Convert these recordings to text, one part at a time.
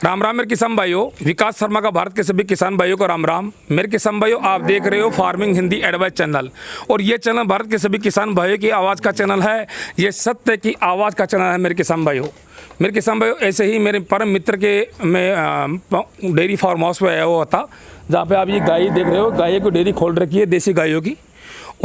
राम राम मेरे किसान भाइयों, विकास शर्मा का भारत के सभी किसान भाइयों को राम राम। मेरे किसान भाइयों, आप देख रहे हो फार्मिंग हिंदी एडवाइस चैनल, और ये चैनल भारत के सभी किसान भाइयों की आवाज़ का चैनल है। ये सत्य की आवाज़ का चैनल है मेरे किसान भाइयों। मेरे किसान भाइयों, ऐसे ही मेरे परम मित्र के मैं डेयरी फार्म हाउस में आया हुआ था, जहाँ पे आप ये गाय देख रहे हो। गाय की डेयरी खोल रखी है, देसी गायों की।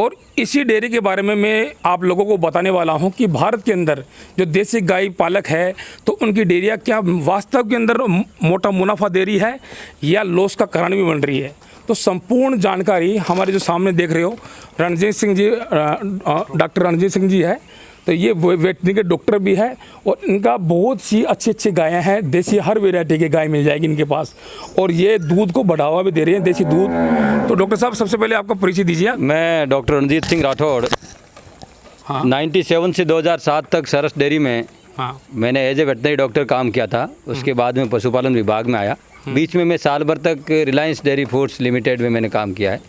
और इसी डेयरी के बारे में मैं आप लोगों को बताने वाला हूं कि भारत के अंदर जो देसी गाय पालक है, तो उनकी डेयरियाँ क्या वास्तव के अंदर मोटा मुनाफा दे रही है या लॉस का कारण भी बन रही है। तो संपूर्ण जानकारी हमारे जो सामने देख रहे हो, रणजीत सिंह जी, डॉक्टर रणजीत सिंह जी है। तो ये वेटनरी के डॉक्टर भी है, और इनका बहुत सी अच्छी अच्छी गायें हैं। देसी हर वैरायटी की गाय मिल जाएगी इनके पास, और ये दूध को बढ़ावा भी दे रही है, देसी दूध। तो डॉक्टर साहब, सबसे पहले आपका परिचय दीजिए। मैं डॉक्टर रणजीत सिंह राठौड़। हाँ। 97 से 2007 तक सरस डेयरी में मैंने एज ए वेटनरी डॉक्टर काम किया था। उसके बाद में पशुपालन विभाग में आया। बीच में मैं साल भर तक रिलायंस डेयरी फूड्स लिमिटेड में मैंने काम किया है।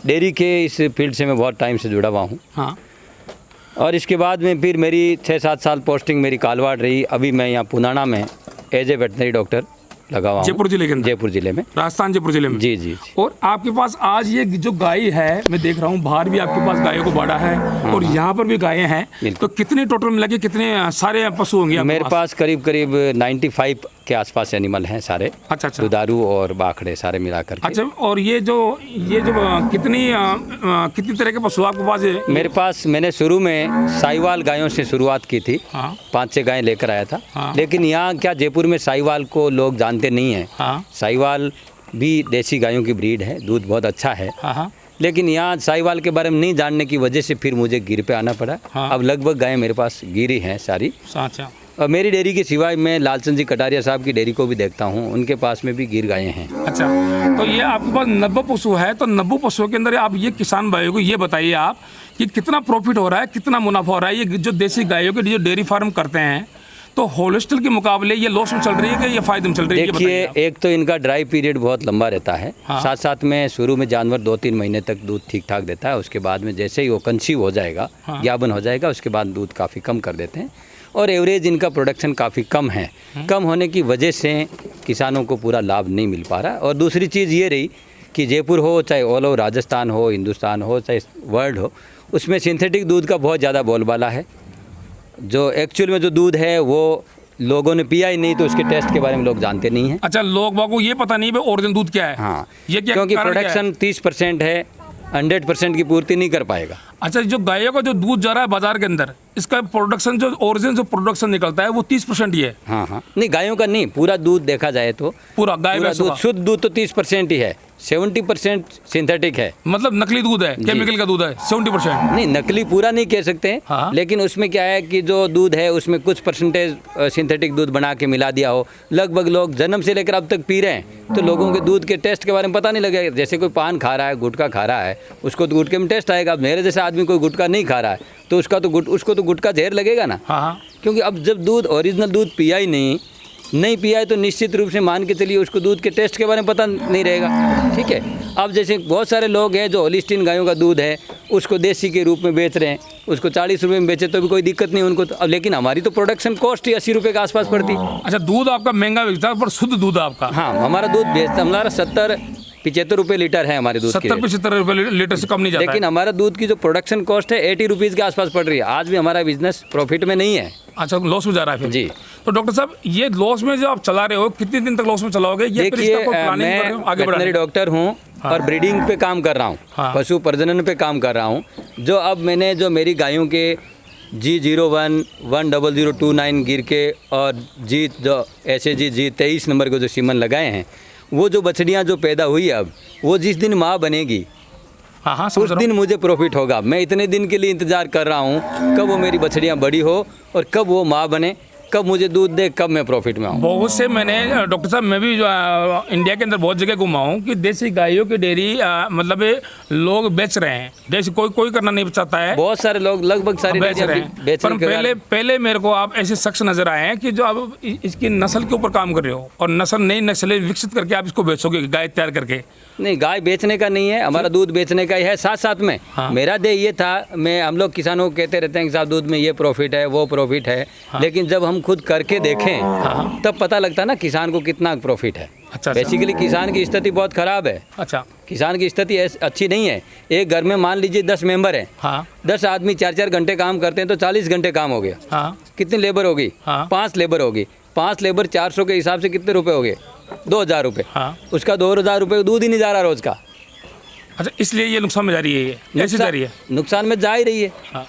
डेयरी के इस फील्ड से मैं बहुत टाइम से जुड़ा हुआ हूँ। और इसके बाद में फिर मेरी 6-7 साल पोस्टिंग मेरी कालवाड़ रही। अभी मैं यहाँ पुनाना में एज ए वेटनरी डॉक्टर लगा हुआ हूँ। जयपुर जिले के अंदर? जयपुर जिले में, राजस्थान जयपुर जिले में। जी जी। और आपके पास आज ये जो गाय है, मैं देख रहा हूँ बाहर भी आपके पास गायों को बाड़ा है, और यहाँ पर भी गायें हैं। तो कितने टोटल मिला के कितने सारे पशु होंगे मेरे पास? करीब 95 के आसपास एनिमल हैं सारे। अच्छा। दुधारू और बाखड़े सारे मिलाकर। अच्छा। और ये जो कितनी तरह के पशु आपके पास है? मेरे पास मैंने शुरू में साहिवाल गायों से शुरुआत की थी। 5-6 गायें लेकर आया था। लेकिन यहाँ क्या जयपुर में साहिवाल को लोग जानते नहीं है। साहिवाल भी देसी गायों की ब्रीड है, दूध बहुत अच्छा है। लेकिन यहाँ साहिवाल के बारे में नहीं जानने की वजह से फिर मुझे गिर पे आना पड़ा। अब लगभग गायें मेरे पास गिरी हैं सारी। और मेरी डेयरी के सिवाय मैं लालचंद जी कटारिया साहब की डेयरी को भी देखता हूँ, उनके पास में भी गिर गायें हैं। अच्छा। तो ये आपके पास 90 पशु है। तो 90 पशुओं के अंदर आप ये किसान भाइयों को ये बताइए आप कि कितना प्रॉफिट हो रहा है, कितना मुनाफा हो रहा है। ये जो देसी गायों के जो डेयरी फार्म करते हैं, तो होलिस्टिक के मुकाबले ये लॉस में चल रही है कि ये फायदे में चल रही है? देखिए, एक तो इनका ड्राई पीरियड बहुत लंबा रहता है। साथ साथ में शुरू में जानवर 2-3 महीने तक दूध ठीक ठाक देता है। उसके बाद में जैसे ही वो कंसीव हो जाएगा, ज्ञापन हो जाएगा, उसके बाद दूध काफ़ी कम कर देते हैं। और एवरेज इनका प्रोडक्शन काफ़ी कम है। कम होने की वजह से किसानों को पूरा लाभ नहीं मिल पा रहा। और दूसरी चीज़ ये रही कि जयपुर हो, चाहे ऑल ओवर राजस्थान हो, हिंदुस्तान हो, चाहे वर्ल्ड हो, उसमें सिंथेटिक दूध का बहुत ज़्यादा बोलबाला है। जो एक्चुअल में जो दूध है वो लोगों ने पिया ही नहीं, तो उसके टेस्ट के बारे में लोग जानते नहीं हैं। अच्छा, लोग को ये पता नहीं है ओरिजिनल दूध क्या है। हाँ, ये क्या? क्योंकि प्रोडक्शन 30% है, 100% की पूर्ति नहीं कर पाएगा। अच्छा, जो गायों का जो दूध जा रहा है बाजार के अंदर, इसका प्रोडक्शन जो ओरिजिनल जो प्रोडक्शन निकलता है वो 30% ही है। हाँ। नहीं, गायों का नहीं, पूरा दूध देखा जाए तो पूरा दूध, शुद्ध दूध तो 30% ही है, 70% सिंथेटिक है। मतलब नकली दूध है, केमिकल का दूध है 70%। नहीं, नकली पूरा नहीं कह सकते। लेकिन उसमें क्या है कि जो दूध है उसमें कुछ परसेंटेज सिंथेटिक दूध बना के मिला दिया हो। लगभग लोग जन्म से लेकर अब तक पी रहे हैं, तो लोगों के दूध के टेस्ट के बारे में पता नहीं लगेगा। जैसे कोई पान खा रहा है, गुटखा खा रहा है, उसको तो गुटके में टेस्ट आएगा। अब मेरे जैसा आदमी कोई गुटखा नहीं खा रहा है, तो उसको तो गुटखा जहर लगेगा ना। क्योंकि अब जब दूध ओरिजिनल दूध पिया ही नहीं पिया है, तो निश्चित रूप से मान के चलिए उसको दूध के टेस्ट के बारे में पता नहीं रहेगा। ठीक है। अब जैसे बहुत सारे लोग हैं जो होलिस्टीन गायों का दूध है उसको देसी के रूप में बेच रहे हैं, उसको 40 रुपये में बेचे तो भी कोई दिक्कत नहीं उनको तो। अब लेकिन हमारी तो प्रोडक्शन कॉस्ट ही 80 रुपये के आसपास पड़ती। अच्छा, दूध आपका महंगा बिकता है, पर शुद्ध दूध आपका? हाँ, हमारा दूध बेचता, हमारा 70-75 रुपये लीटर है हमारे दूध। 70-75 रुपये लीटर से कम नहीं जाता। लेकिन हमारा दूध की जो प्रोडक्शन कॉस्ट है 80 रुपीज़ के आसपास पड़ रही है। आज भी हमारा बिजनेस प्रॉफिट में नहीं है। अच्छा, लॉस में जा रहा है फिर? जी। तो डॉक्टर साहब, ये लॉस में जो आप चला रहे हो, कितने दिन तक लॉस में चलाओगे? देखिए, मैं वेटनरी डॉक्टर हूँ और ब्रीडिंग पे काम कर रहा हूँ, पशु प्रजनन पे काम कर रहा हूँ। जो अब मैंने जो मेरी गायों के G01, 10029 गिर के और G23 नंबर के जो सीमन लगाए हैं, वो जो बछड़ियाँ जो पैदा हुई अब, वो जिस दिन माँ बनेगी उस दिन मुझे प्रॉफिट होगा। मैं इतने दिन के लिए इंतज़ार कर रहा हूँ कब वो मेरी बछड़ियाँ बड़ी हो और कब वो माँ बने, कब मुझे दूध दे, कब मैं प्रॉफिट में आऊँ। बहुत से मैंने डॉक्टर साहब, मैं भी इंडिया के अंदर बहुत जगह घुमा हूँ कि देसी गायों की डेयरी मतलब लोग बेच रहे हैं। जैसे कोई करना नहीं चाहता है, बहुत सारे लोग लगभग सारे बेच रहे हैं। पर पहले मेरे को आप ऐसे शख्स नजर आए हैं कि जो आप इसकी नस्ल के ऊपर काम कर रहे हो और नई नस्लें विकसित करके आप इसको बेचोगे, गाय तैयार करके। नहीं, गाय बेचने का नहीं है, हमारा दूध बेचने का ही है। साथ साथ में मेरा ध्येय ये था, हम लोग किसानों को कहते रहते हैं कि साहब दूध में ये प्रॉफिट है, वो प्रॉफिट है। लेकिन जब हम खुद करके देखें तब पता लगता है ना किसान को कितना प्रॉफिट है। अच्छा। बेसिकली किसान की स्थिति बहुत ख़राब है। अच्छा। किसान की स्थिति अच्छी नहीं है। एक घर में मान लीजिए 10 मेंबर हैं। हाँ। 10 आदमी 4-4 घंटे काम करते हैं तो 40 घंटे काम हो गया। हाँ। कितनी लेबर होगी? हाँ। 5 लेबर होगी। 5 लेबर 400 के हिसाब से कितने रुपए हो गए? 2000 रुपये। हाँ। उसका 2000 रुपये दूध ही नहीं जा रहा रोज का। अच्छा, इसलिए ये नुकसान में जा रही है, ये ऐसी जा रही है। नुकसान में जा ही रही है। हाँ।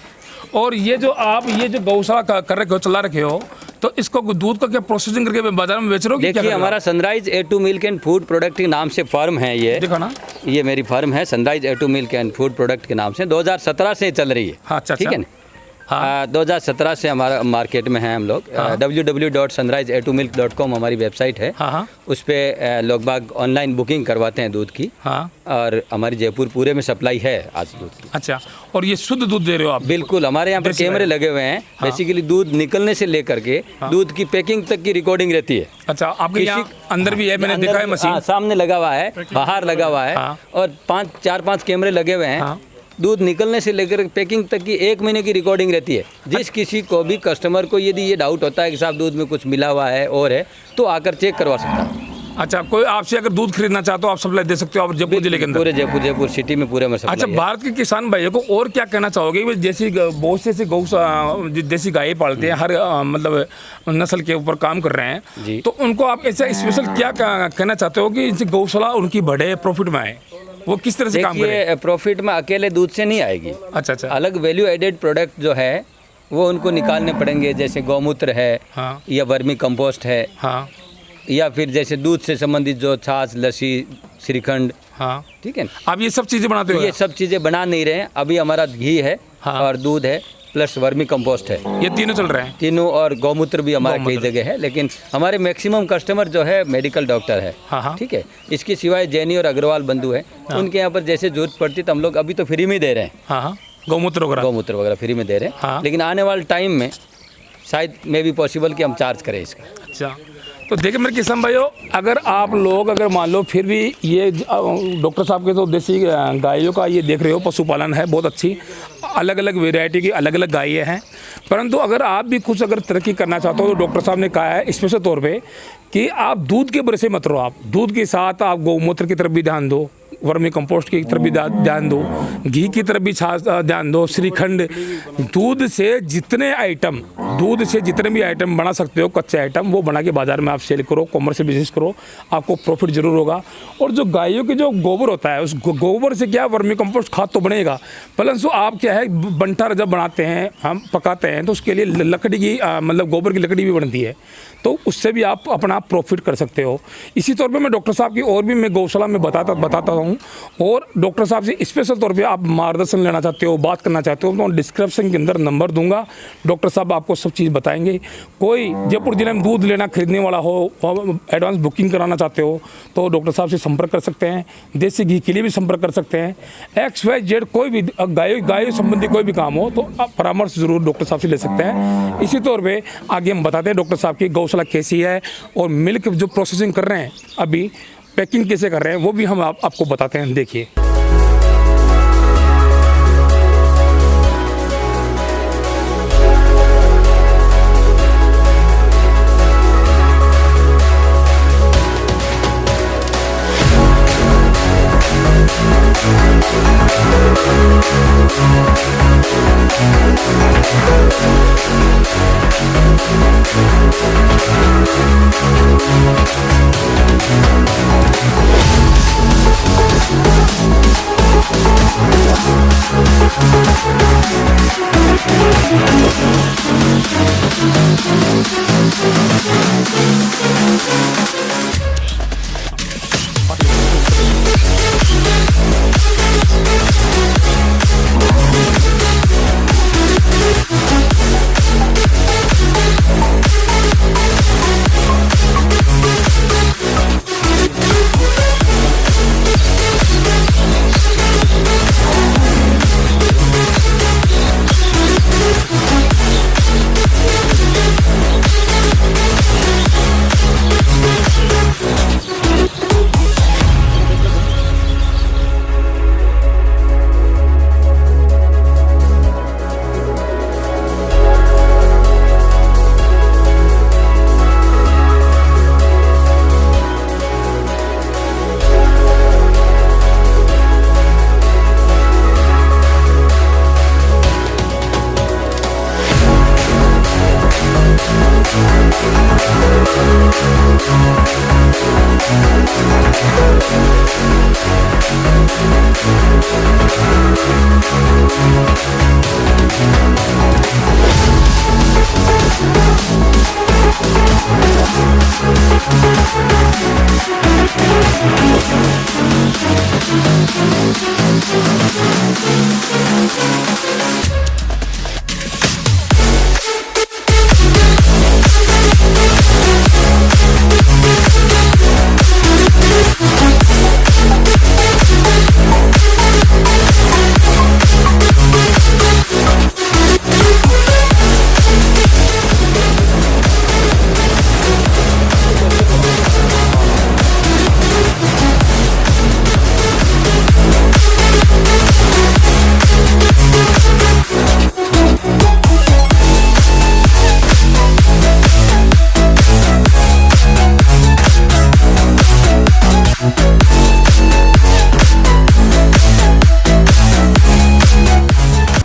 और ये जो आप ये जो गौशाला कर रखे हो, चला रखे हो, तो इसको दूध का क्या प्रोसेसिंग करके बाजार में बेच रहे हो? देखिए हमारा sunrise A2 milk and food product के नाम से फर्म है ये। देखो ना, ये मेरी फर्म है sunrise A2 milk and food product के नाम से 2017 से चल रही है। हाँ, अच्छा, ठीक है ना। 2017 से हमारा मार्केट में है हम लोग। www.sunrise2milk.com हमारी वेबसाइट है। हाँ। उस पर लोग बाग ऑनलाइन बुकिंग करवाते हैं दूध की। हाँ। और हमारी जयपुर पूरे में सप्लाई है आज दूध की। अच्छा, और ये शुद्ध दूध दे रहे हो आप? बिल्कुल, हमारे यहाँ पर कैमरे लगे हुए हैं। बेसिकली दूध निकलने से लेकर के दूध की पैकिंग तक की रिकॉर्डिंग रहती है। अच्छा, आपके यहाँ अंदर भी है? मैंने देखा है मशीन। सामने लगा हुआ है, बाहर लगा हुआ है। और 4-5 कैमरे लगे हुए हैं। दूध निकलने से लेकर पैकिंग तक की 1 महीने की रिकॉर्डिंग रहती है। जिस किसी को भी कस्टमर को यदि ये डाउट होता है कि साहब दूध में कुछ मिला हुआ है और है, तो आकर चेक करवा सकता है। अच्छा, कोई आपसे अगर दूध खरीदना चाहते हो आप सप्लाई दे सकते हो आप जयपुर जिले के अंदर? पूरे जयपुर सिटी में पूरे में सप्लाई अच्छा, है। भारत के किसान भाइयों को और क्या कहना चाहोगे? जैसी बहुत से देसी गाय पालते हैं, हर मतलब नस्ल के ऊपर काम कर रहे हैं, तो उनको आप ऐसा स्पेशल क्या कहना चाहते हो कि इनसे गौशाला उनकी बढ़े, प्रॉफिट में आए? वो किस तरह से काम करे? प्रॉफिट में अकेले दूध से नहीं आएगी। अच्छा। अलग वैल्यू एडेड प्रोडक्ट जो है वो उनको निकालने पड़ेंगे, जैसे गौमूत्र है। हाँ। या वर्मी कंपोस्ट है। हाँ। या फिर जैसे दूध से संबंधित जो छाछ, लस्सी, श्रीखंड। हाँ। ठीक है। आप ये सब चीज़ें बनाते हो? ये सब चीज़ें बना नहीं रहे हैं अभी। हमारा घी है। हाँ। और दूध है प्लस वर्मी कंपोस्ट है। ये तीनों चल रहे हैं? तीनों, और गौमूत्र भी हमारा कई जगह है। लेकिन हमारे मैक्सिमम कस्टमर जो है मेडिकल डॉक्टर है। हाँ। ठीक है। इसके सिवाय जैनी और अग्रवाल बंधु है। उनके यहाँ पर जैसे जरूरत पड़ती तो हम लोग अभी तो फ्री में दे रहे हैं। हाँ। गौमूत्र वगैरह फ्री में दे रहे हैं। हाँ। लेकिन आने वाले टाइम में शायद मे भी पॉसिबल कि हम चार्ज करें इसका। अच्छा, तो देखिए मेरे किसान भाइयों, अगर आप लोग अगर मान लो फिर भी ये डॉक्टर साहब के तो देसी गायों का ये देख रहे हो, पशुपालन है बहुत अच्छी, अलग अलग वेराइटी की अलग अलग गायें हैं। परंतु अगर आप भी कुछ अगर तरक्की करना चाहते हो तो डॉक्टर साहब ने कहा है स्पेशल तौर पे कि आप दूध के भरोसे मत रहो। आप दूध के साथ आप गौमूत्र की तरफ भी ध्यान दो, वर्मी कंपोस्ट की तरफ भी ध्यान दो, घी की तरफ भी ध्यान दो, श्रीखंड। दूध से जितने भी आइटम बना सकते हो, कच्चे आइटम, वो बना के बाजार में आप सेल करो, कॉमर्शियल बिजनेस करो, आपको प्रॉफिट जरूर होगा। और जो गायों के जो गोबर होता है, उस गोबर से क्या वर्मी कंपोस्ट खाद तो बनेगा, प्लस आप क्या है बंटा जब बनाते हैं, हम पकाते हैं, तो उसके लिए लकड़ी की मतलब गोबर की लकड़ी भी बनती है, तो उससे भी आप अपना प्रॉफिट कर सकते हो। इसी तौर पे मैं डॉक्टर साहब की और भी मैं गौशाला में बताता हूँ। और डॉक्टर साहब से स्पेशल तौर पे आप मार्गदर्शन लेना चाहते हो, बात करना चाहते हो, तो डिस्क्रिप्शन के अंदर नंबर दूंगा। डॉक्टर साहब आपको सब चीज़ बताएंगे। कोई जयपुर जिले में दूध लेना खरीदने वाला हो, एडवांस बुकिंग कराना चाहते हो, तो डॉक्टर साहब से संपर्क कर सकते हैं। देसी घी के लिए भी संपर्क कर सकते हैं। XYZ कोई भी गायों संबंधी कोई भी काम हो तो आप परामर्श जरूर डॉक्टर साहब से ले सकते हैं। इसी तौर पे आगे हम बताते हैं डॉक्टर साहब की गौशाला कैसी है और मिल्क जो प्रोसेसिंग कर रहे हैं, अभी पैकिंग कैसे कर रहे हैं, वो भी हम आपको बताते हैं। देखिए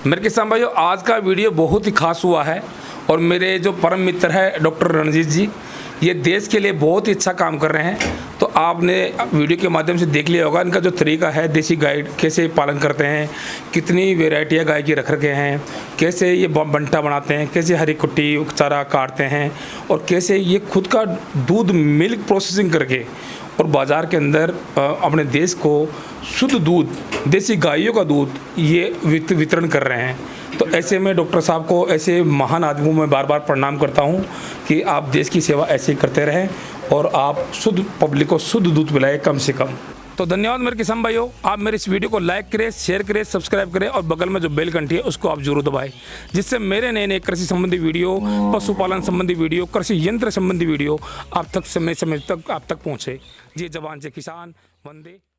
मेरे किसान भाइयों, आज का वीडियो बहुत ही खास हुआ है और मेरे जो परम मित्र है डॉक्टर रणजीत जी, ये देश के लिए बहुत ही अच्छा काम कर रहे हैं। तो आपने वीडियो के माध्यम से देख लिया होगा इनका जो तरीका है, देसी गाय कैसे पालन करते हैं, कितनी वेराइटियाँ गाय की रख रखे हैं, कैसे ये बंटा बनाते हैं, कैसे हरी कुट्टी चारा काटते हैं और कैसे ये खुद का दूध मिल्क प्रोसेसिंग करके और बाज़ार के अंदर अपने देश को शुद्ध दूध, देसी गायों का दूध ये वितरण कर रहे हैं। तो ऐसे में डॉक्टर साहब को, ऐसे महान आदमियों में बार बार प्रणाम करता हूँ कि आप देश की सेवा ऐसे ही करते रहें और आप शुद्ध पब्लिक को शुद्ध दूध पिलाएं कम से कम। तो धन्यवाद मेरे किसान भाइयों, आप मेरे इस वीडियो को लाइक करें, शेयर करें, सब्सक्राइब करें और बगल में जो बेल घंटी है उसको आप जरूर दबाएं, जिससे मेरे नए नए कृषि संबंधी वीडियो, पशुपालन संबंधी वीडियो, कृषि यंत्र संबंधी वीडियो आप तक समय तक आप तक पहुँचे। जय जवान जय किसान, वंदे।